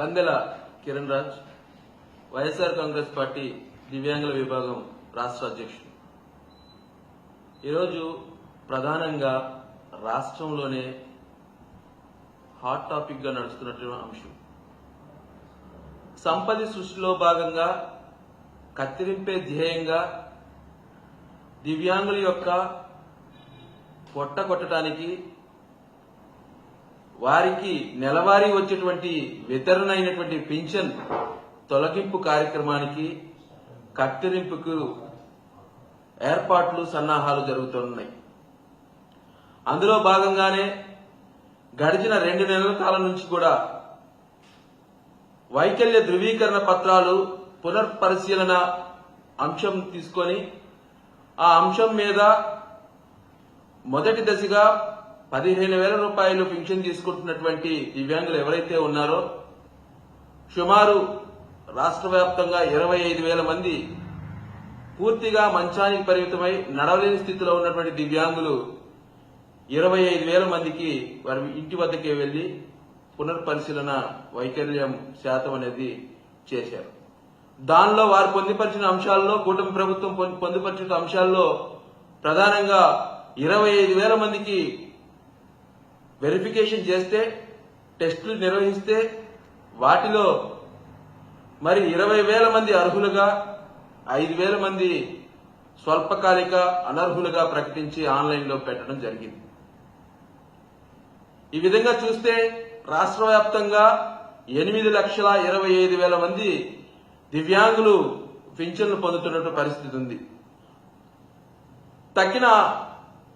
బందెల Kiran Raj, YSR Congress party దివ్యాంగుల విభాగం రాష్ట్ర అధ్యక్షుడు. ఈరోజు ప్రధానంగా రాష్ట్రంలోనే హాట్ టాపిక్ గా నడుస్తున్నటువంటి అంశం సంపద సృష్టిలో భాగంగా కత్తిరింపే ధ్యేయంగా దివ్యాంగుల యొక్క పొట్ట కొట్టడానికి వారికి నెలవారీ వచ్చేటువంటి వితరణ అయినటువంటి పింఛన్ తొలగింపు కార్యక్రమానికి కత్తిరింపుకు ఏర్పాట్లు సన్నాహాలు జరుగుతున్నాయి. అందులో భాగంగానే గడిచిన 2 నెలల కాలం నుంచి కూడా వైకల్య ధృవీకరణ పత్రాలు పునర్పరిశీలన అంశం తీసుకొని ఆ అంశం మీద మొదటి దశగా 15,000 రూపాయలు పింఛన్ తీసుకుంటున్నటువంటి దివ్యాంగులు ఎవరైతే ఉన్నారో సుమారు రాష్ట్ర వ్యాప్తంగా 25,000 మంది పూర్తిగా మంచానికి పరిమితమై నడవలేని స్థితిలో ఉన్నటువంటి దివ్యాంగులు 25,000 మందికి వారి ఇంటి వద్దకే వెళ్లి పునర్పరిశీలన వైకల్యం శాతం అనేది చేశారు. దానిలో వారు పొందుపరిచిన అంశాల్లో కూటమి ప్రభుత్వం పొందుపరిచిన అంశాల్లో ప్రధానంగా 25,000 మందికి వెరిఫికేషన్ చేస్తే టెస్టులు నిర్వహిస్తే వాటిలో మరి 20,000 మంది అర్హులుగా 5,000 మంది స్వల్పకాలిక అనర్హులుగా ప్రకటించి ఆన్లైన్లో పెట్టడం జరిగింది. ఈ విధంగా చూస్తే రాష్ట్ర వ్యాప్తంగా 8,25,000 మంది దివ్యాంగులు పింఛన్లు పొందుతున్న పరిస్థితి ఉంది. తక్కిన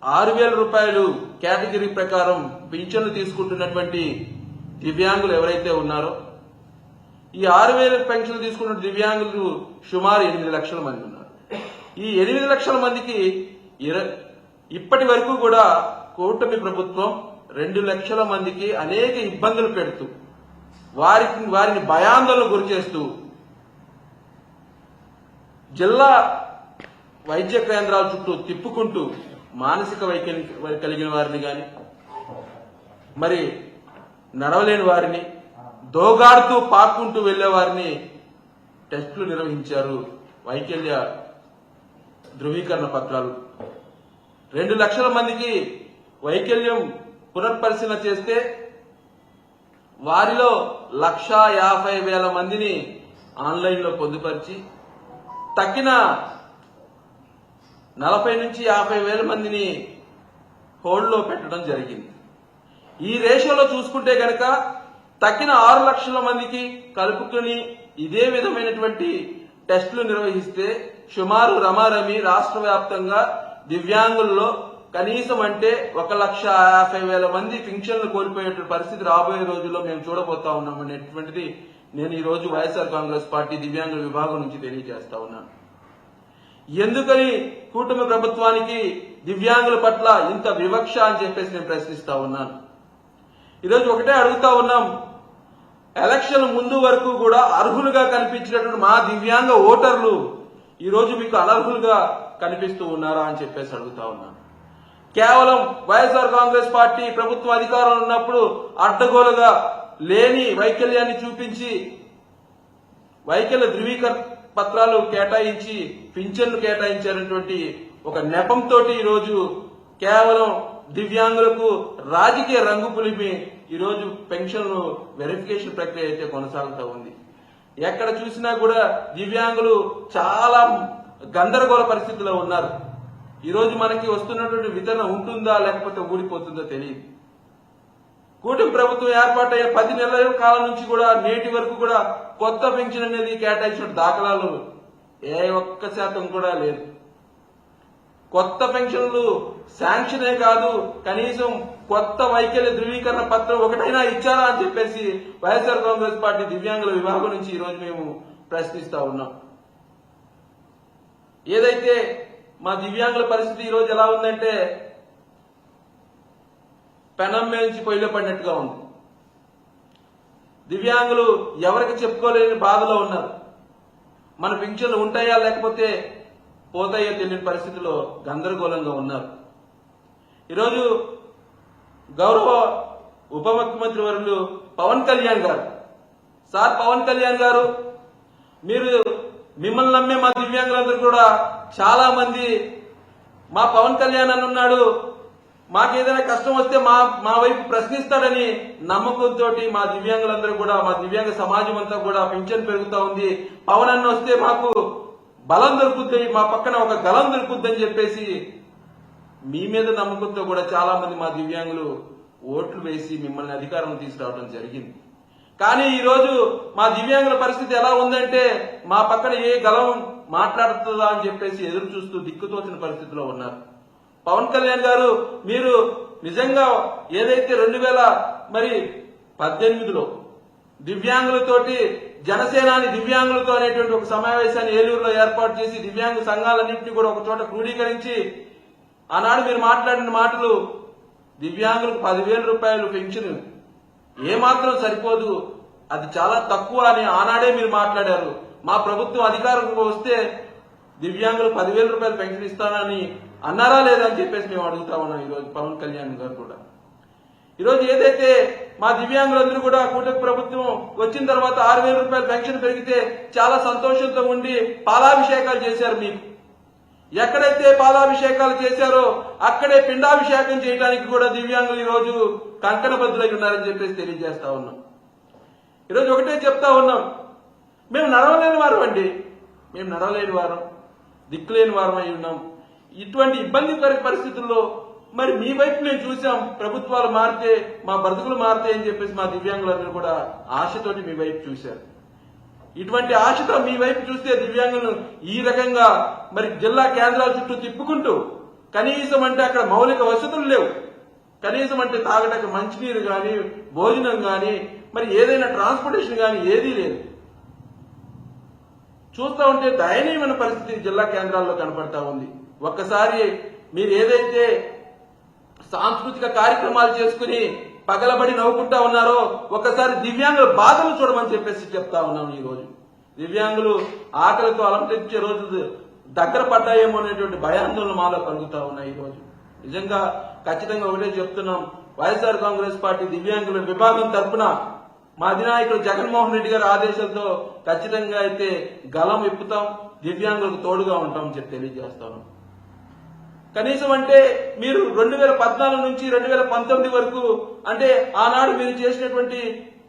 6,000 రూపాయలు కేటగిరీ ప్రకారం పింఛన్లు తీసుకుంటున్నటువంటి దివ్యాంగులు ఎవరైతే ఉన్నారో ఈ 6,000 పెన్షన్లు తీసుకున్న దివ్యాంగులు సుమారు 8 లక్షల మంది ఉన్నారు. ఈ 8 లక్షల మందికి ఇప్పటి వరకు కూడా కూటమి ప్రభుత్వం 2 లక్షల మందికి అనేక ఇబ్బందులు పెడుతూ వారిని భయాందోళనకు గురి చేస్తూ జిల్లా వైద్య కేంద్రాల చుట్టూ తిప్పుకుంటూ మానసిక వైకల్యం కలిగిన వారిని గాని మరి నడవలేని వారిని దోగాడుతూ పాక్కుంటూ వెళ్లే వారిని టెస్టులు నిర్వహించారు. వైకల్య ధృవీకరణ పత్రాలు 2 లక్షల మందికి వైకల్యం పునర్పరిశీలన చేస్తే వారిలో 1,50,000 మందిని ఆన్లైన్లో పొందుపరిచి తక్కిన 40,000 నుంచి 50,000 మందిని హోల్డ్లో పెట్టడం జరిగింది. ఈ రేషియోలో చూసుకుంటే గనక తక్కిన 6 లక్షల మందికి కలుపుకుని ఇదే విధమైనటువంటి టెస్టులు నిర్వహిస్తే సుమారు రమారమి రాష్ట్ర వ్యాప్తంగా దివ్యాంగుల్లో కనీసం అంటే 1,50,000 మంది పింఛన్లు కోల్పోయేటువంటి పరిస్థితి రాబోయే రోజుల్లో మేము చూడబోతా ఉన్నాం అనేటువంటిది నేను ఈ రోజు వైఎస్ఆర్ కాంగ్రెస్ పార్టీ దివ్యాంగుల విభాగం నుంచి తెలియజేస్తా ఉన్నాను. ఎందుకని కూటమి ప్రభుత్వానికి దివ్యాంగుల పట్ల ఇంత వివక్ష అని చెప్పేసి నేను ప్రశ్నిస్తా ఉన్నాను. ఈరోజు ఒకటే అడుగుతా ఉన్నాం, ఎలక్షన్ ముందు వరకు కూడా అర్హులుగా కనిపించినటువంటి మా దివ్యాంగ ఓటర్లు ఈరోజు మీకు అనర్హులుగా కనిపిస్తూ ఉన్నారా అని చెప్పేసి అడుగుతా ఉన్నాను. కేవలం వైఎస్ఆర్ కాంగ్రెస్ పార్టీ ప్రభుత్వం అధికారంలో ఉన్నప్పుడు అడ్డగోలుగా లేని వైకల్యాన్ని చూపించి వైకల్య ధృవీకరణ పత్రాలు కేటాయించి పింఛన్లు కేటాయించారనేటువంటి ఒక నెపంతో ఈరోజు కేవలం దివ్యాంగులకు రాజకీయ రంగు పులిపి ఈరోజు పెన్షన్లు వెరిఫికేషన్ ప్రక్రియ అయితే కొనసాగుతూ ఉంది. ఎక్కడ చూసినా కూడా దివ్యాంగులు చాలా గందరగోళ పరిస్థితిలో ఉన్నారు. ఈరోజు మనకి వస్తున్నటువంటి వితరణ ఉంటుందా లేకపోతే ఊడిపోతుందో తెలియదు. కూటమి ప్రభుత్వం ఏర్పాటయ్యే 10 నెలల కాలం నుంచి కూడా నేటి వరకు కూడా కొత్త పెన్షన్ అనేది కేటాయించిన దాఖలాలు ఏ ఒక్క శాతం కూడా లేదు. కొత్త పెన్షన్లు శాంక్షనే కాదు, కనీసం కొత్త వైకల్య ధృవీకరణ పత్రం ఒకటైనా ఇచ్చారా అని చెప్పేసి వైఎస్ఆర్ కాంగ్రెస్ పార్టీ దివ్యాంగుల విభాగం నుంచి ఈరోజు మేము ప్రశ్నిస్తా ఉన్నాం. ఏదైతే మా దివ్యాంగుల పరిస్థితి ఈరోజు ఎలా ఉందంటే పెనం మేల్చి పొయ్యిలో పడినట్టుగా ఉంది. దివ్యాంగులు ఎవరికి చెప్పుకోలేని బాధలో ఉన్నారు. మన పింఛన్లు ఉంటాయా లేకపోతే పోతాయో తెలియని పరిస్థితిలో గందరగోళంగా ఉన్నారు. ఈరోజు గౌరవ ఉప ముఖ్యమంత్రి వర్యులు పవన్ కళ్యాణ్ గారు సార్ పవన్ కళ్యాణ్ గారు, మీరు మిమ్మల్ని నమ్మే మా దివ్యాంగులందరూ కూడా చాలా మంది మా పవన్ కళ్యాణ్ అని ఉన్నాడు, మాకేదైనా కష్టం వస్తే మా వైపు ప్రశ్నిస్తాడని నమ్మకంతో మా దివ్యాంగులందరూ కూడా, మా దివ్యాంగ సమాజం అంతా కూడా పింఛన్ పెరుగుతా ఉంది, పవన్ అన్న వస్తే మాకు బలం దొరుకుద్ది, మా పక్కన ఒక గలం దొరుకుద్దని చెప్పేసి మీ మీద నమ్మకంతో కూడా చాలా మంది మా దివ్యాంగులు ఓట్లు వేసి మిమ్మల్ని అధికారం తీసుకురావడం జరిగింది. కానీ ఈ రోజు మా దివ్యాంగుల పరిస్థితి ఎలా ఉందంటే మా పక్కన ఏ గలం మాట్లాడుతుందా అని చెప్పేసి ఎదురు చూస్తూ దిక్కుతోచిన పరిస్థితిలో ఉన్నారు. పవన్ కళ్యాణ్ గారు, మీరు నిజంగా ఏదైతే 2018లో దివ్యాంగులతోటి జనసేనాని దివ్యాంగులతో అనేటువంటి ఒక సమావేశాన్ని ఏలూరులో ఏర్పాటు చేసి దివ్యాంగ సంఘాలన్నింటినీ కూడా ఒక చోట క్రోడీకరించి ఆనాడు మీరు మాట్లాడిన మాటలు, దివ్యాంగులకు 10,000 రూపాయలు పెన్షన్ ఏమాత్రం సరిపోదు, అది చాలా తక్కువ అని ఆనాడే మీరు మాట్లాడారు. మా ప్రభుత్వం అధికారంలో వస్తే దివ్యాంగులు 10,000 రూపాయలు పెన్షన్ ఇస్తానని అన్నారా లేదా అని చెప్పేసి మేము అడుగుతా ఉన్నాం. ఈరోజు పవన్ కళ్యాణ్ గారు కూడా ఈరోజు ఏదైతే మా దివ్యాంగులందరూ కూడా కూటమి ప్రభుత్వం వచ్చిన తర్వాత 6,000 రూపాయలు పెన్షన్ పెరిగితే చాలా సంతోషంతో ఉండి పాలాభిషేకాలు చేశారు. మీకు ఎక్కడైతే పాలాభిషేకాలు చేశారో అక్కడే పిండాభిషేకం చేయడానికి కూడా దివ్యాంగులు ఈరోజు కంకణబద్దులై ఉన్నారని చెప్పేసి తెలియజేస్తా ఉన్నాం. ఈరోజు ఒకటే చెప్తా ఉన్నాం, మేము నడవలేని వారం అండి, మేము నడవలేని వారం, దిక్కులేని వారం అయి ఉన్నాం. ఇటువంటి ఇబ్బందికర పరిస్థితుల్లో మరి మీ వైపు మేము చూసాం, ప్రభుత్వాలు మారితే మా బ్రతుకులు మారితే అని చెప్పేసి మా దివ్యాంగులందరూ కూడా ఆశతోటి మీ వైపు చూశారు. ఇటువంటి ఆశతో మీ వైపు చూస్తే దివ్యాంగులను ఈ రకంగా మరి జిల్లా కేంద్రాల చుట్టూ తిప్పుకుంటూ కనీసం అంటే అక్కడ మౌలిక వసతులు లేవు, కనీసం అంటే తాగడానికి మంచినీరు కానీ భోజనం కానీ మరి ఏదైనా ట్రాన్స్పోర్టేషన్ కానీ ఏదీ లేదు. చూస్తూ ఉంటే దయనీయమైన పరిస్థితి జిల్లా కేంద్రాల్లో కనపడతా ఉంది. ఒక్కసారి మీరు ఏదైతే సాంస్కృతిక కార్యక్రమాలు చేసుకుని పగలబడి నవ్వుకుంటా ఉన్నారో ఒక్కసారి దివ్యాంగుల బాధలు చూడమని చెప్పేసి చెప్తా ఉన్నాం. ఈ రోజు దివ్యాంగులు ఆకలితో అలంకరించే రోజు దగ్గర పడ్డాయేమో అనేటువంటి భయాందోళన మాలో కలుగుతా ఉన్నాయి. ఈ రోజు నిజంగా ఖచ్చితంగా ఒకటే చెప్తున్నాం, వైఎస్ఆర్ కాంగ్రెస్ పార్టీ దివ్యాంగుల విభాగం తరఫున మా అధినాయకుడు జగన్మోహన్ రెడ్డి గారి ఆదేశాలతో ఖచ్చితంగా అయితే గలం విప్పుతాం, దివ్యాంగులకు తోడుగా ఉంటామని చెప్పి తెలియజేస్తాను. కనీసం అంటే మీరు 2014 నుంచి 2019 వరకు అంటే ఆనాడు మీరు చేసినటువంటి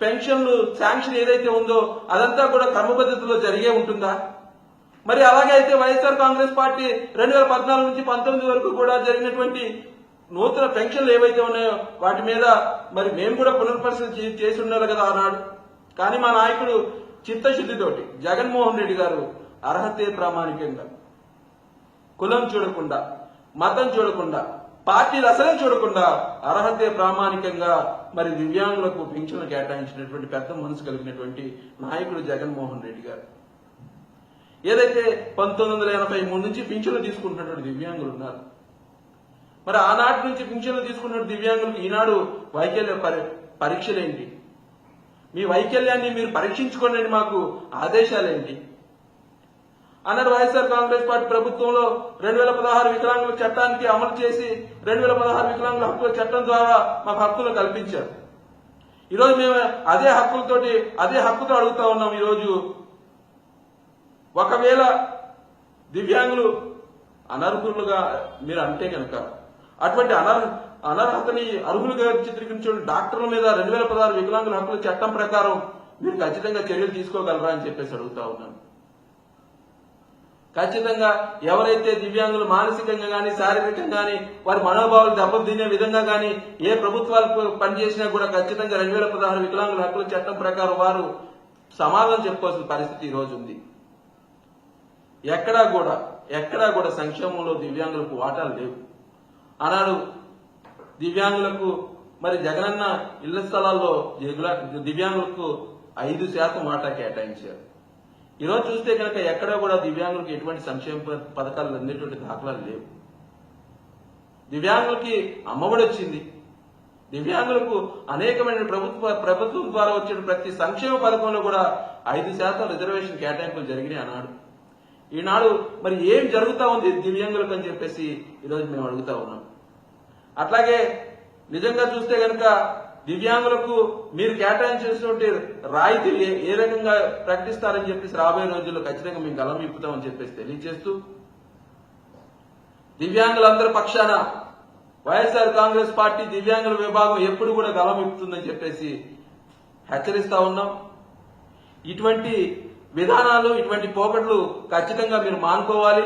పెన్షన్లు శాంక్షన్ ఏదైతే ఉందో అదంతా కూడా క్రమపద్ధతిలో జరిగే ఉంటుందా? మరి అలాగే అయితే వైఎస్ఆర్ కాంగ్రెస్ పార్టీ 2014 నుంచి 19 వరకు కూడా జరిగినటువంటి నూతన పెన్షన్లు ఏవైతే ఉన్నాయో వాటి మీద మరి మేము కూడా పునర్పరిశీలన చేసి ఉండాలి కదా ఆనాడు. కానీ మా నాయకుడు చిత్తశుద్ధితోటి జగన్మోహన్ రెడ్డి గారు అర్హతే ప్రామాణికంగా కులం చూడకుండా మతం చూడకుండా పార్టీలు అసలే చూడకుండా అర్హతే ప్రామాణికంగా మరి దివ్యాంగులకు పింఛన్లు కేటాయించినటువంటి పెద్ద మనసు కలిగినటువంటి నాయకుడు జగన్మోహన్ రెడ్డి గారు. ఏదైతే 1983 నుంచి పింఛన్లు తీసుకుంటున్నటువంటి దివ్యాంగులు ఉన్నారు, మరి ఆనాటి నుంచి పింఛన్లు తీసుకున్న దివ్యాంగులకు ఈనాడు వైకల్య పరీక్షలేంటి? మీ వైకల్యాన్ని మీరు పరీక్షించుకోండి, మాకు ఆదేశాలేంటి అన్నాడు. వైఎస్ఆర్ కాంగ్రెస్ పార్టీ ప్రభుత్వంలో 2016 వికలాంగుల చట్టానికి అమలు చేసి 2016 వికలాంగుల హక్కుల చట్టం ద్వారా మాకు హక్కులు కల్పించారు. ఈరోజు మేము అదే హక్కుతో అడుగుతా ఉన్నాం. ఈరోజు ఒకవేళ దివ్యాంగులు అనర్హులుగా మీరు అంటే కనుక అటువంటి అనర్హతని అర్హులుగా చిత్రీకరించిన డాక్టర్ల మీద 2016 వికలాంగుల హక్కుల చట్టం ప్రకారం మీరు ఖచ్చితంగా చర్యలు తీసుకోగలరా అని చెప్పేసి అడుగుతా ఉన్నాను. ఖచ్చితంగా ఎవరైతే దివ్యాంగులు మానసికంగా గానీ శారీరకంగా గానీ వారి మనోభావాలు దెబ్బతినే విధంగా గానీ ఏ ప్రభుత్వాలు పనిచేసినా కూడా ఖచ్చితంగా 2016 వికలాంగుల హక్కుల చట్టం ప్రకారం వారు సమాధానం చెప్పుకోవాల్సిన పరిస్థితి ఈ రోజు ఉంది. ఎక్కడా కూడా సంక్షేమంలో దివ్యాంగులకు వాటాలు లేవు. ఆనాడు దివ్యాంగులకు మరి జగనన్న ఇళ్ల స్థలాల్లో దివ్యాంగులకు 5% వాటా కేటాయించారు. ఈరోజు చూస్తే కనుక ఎక్కడా కూడా దివ్యాంగులకు ఎటువంటి సంక్షేమ పథకాలు అందేటువంటి దాఖలాలు లేవు. దివ్యాంగులకి అమ్మఒడి వచ్చింది, దివ్యాంగులకు అనేకమైన ప్రభుత్వం ద్వారా వచ్చే ప్రతి సంక్షేమ పథకంలో కూడా 5% రిజర్వేషన్ కేటాయింపులు జరిగినాయి అన్నాడు. ఈనాడు మరి ఏం జరుగుతా ఉంది దివ్యాంగులకు అని చెప్పేసి ఈరోజు మేము అడుగుతా ఉన్నాం. అట్లాగే నిజంగా చూస్తే కనుక దివ్యాంగులకు మీరు కేటాయించినటువంటి రాయితీలు ఏ రకంగా ప్రకటిస్తారని చెప్పేసి రాబోయే రోజుల్లో ఖచ్చితంగా మేము గలం విప్పుతామని చెప్పేసి తెలియజేస్తూ దివ్యాంగులందరి పక్షాన వైఎస్ఆర్ కాంగ్రెస్ పార్టీ దివ్యాంగుల విభాగం ఎప్పుడు కూడా గలం విప్పుతుందని చెప్పేసి హెచ్చరిస్తా ఉన్నాం. ఇటువంటి విధానాలు, ఇటువంటి పోకట్లు ఖచ్చితంగా మీరు మానుకోవాలి.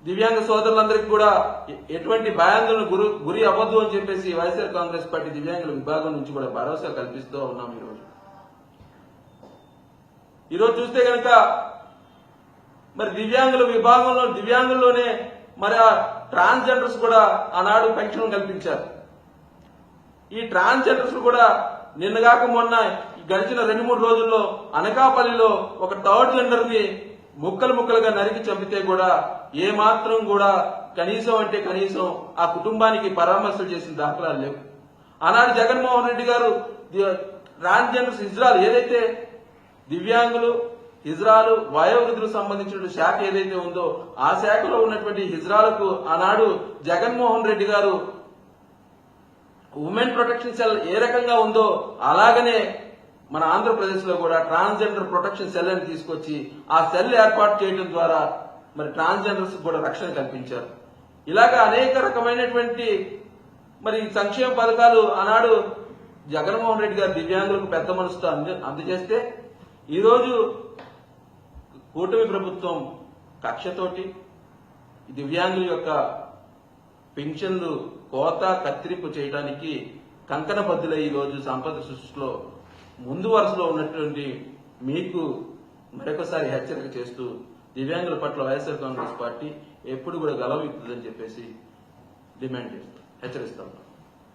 దివ్యాంగ సోదరులందరికీ కూడా ఎటువంటి భయాందోళన గురి అవ్వద్దు అని చెప్పేసి వైఎస్ఆర్ కాంగ్రెస్ పార్టీ దివ్యాంగుల విభాగం నుంచి కూడా భరోసా కల్పిస్తూ ఉన్నాం. ఈరోజు చూస్తే కనుక మరి దివ్యాంగుల విభాగంలో దివ్యాంగుల్లోనే మరి ఆ ట్రాన్స్జెండర్స్ కూడా ఆనాడు పెన్షన్ కల్పించారు. ఈ ట్రాన్స్జెండర్స్ కూడా నిన్నగాక మొన్న గడిచిన 2-3 రోజుల్లో అనకాపల్లిలో ఒక థర్డ్ జెండర్ ని ముక్కలుగా నరికి చంపితే కూడా ఏ మాత్రం కూడా కనీసం అంటే కనీసం ఆ కుటుంబానికి పరామర్శలు చేసిన దాఖలాలు లేవు. ఆనాడు జగన్మోహన్ రెడ్డి గారు ట్రాన్స్జెండర్స్ హిజ్రాలు ఏదైతే దివ్యాంగులు హిజ్రాలు వయోవృద్ధులకు సంబంధించిన శాఖ ఏదైతే ఉందో ఆ శాఖలో ఉన్నటువంటి హిజ్రాలకు ఆనాడు జగన్మోహన్ రెడ్డి గారు ఉమెన్ ప్రొటెక్షన్ సెల్ ఏ రకంగా ఉందో అలాగనే మన ఆంధ్రప్రదేశ్ లో కూడా ట్రాన్స్జెండర్ ప్రొటెక్షన్ సెల్ అని తీసుకొచ్చి ఆ సెల్ ఏర్పాటు చేయడం ద్వారా మరి ట్రాన్స్జెండర్స్ కూడా రక్షణ కల్పించారు. ఇలాగా అనేక రకమైనటువంటి మరి సంక్షేమ పథకాలు ఆనాడు జగన్మోహన్ రెడ్డి గారు దివ్యాంగులకు పెద్ద మనసుతో అందజేస్తే ఈరోజు కూటమి ప్రభుత్వం కక్షతోటి దివ్యాంగుల యొక్క పెన్షన్లు కోత కత్తిరింపు చేయడానికి కంకణబద్దులై ఈరోజు సంపద సృష్టిలో ముందు వరుసలో ఉన్నటువంటి మీకు మరొకసారి హెచ్చరిక చేస్తూ దివ్యాంగుల పట్ల వైఎస్ఆర్ కాంగ్రెస్ పార్టీ ఎప్పుడు కూడా గలం ఇస్తుందని చెప్పేసి డిమాండ్ చేస్తాం, హెచ్చరిస్తాం.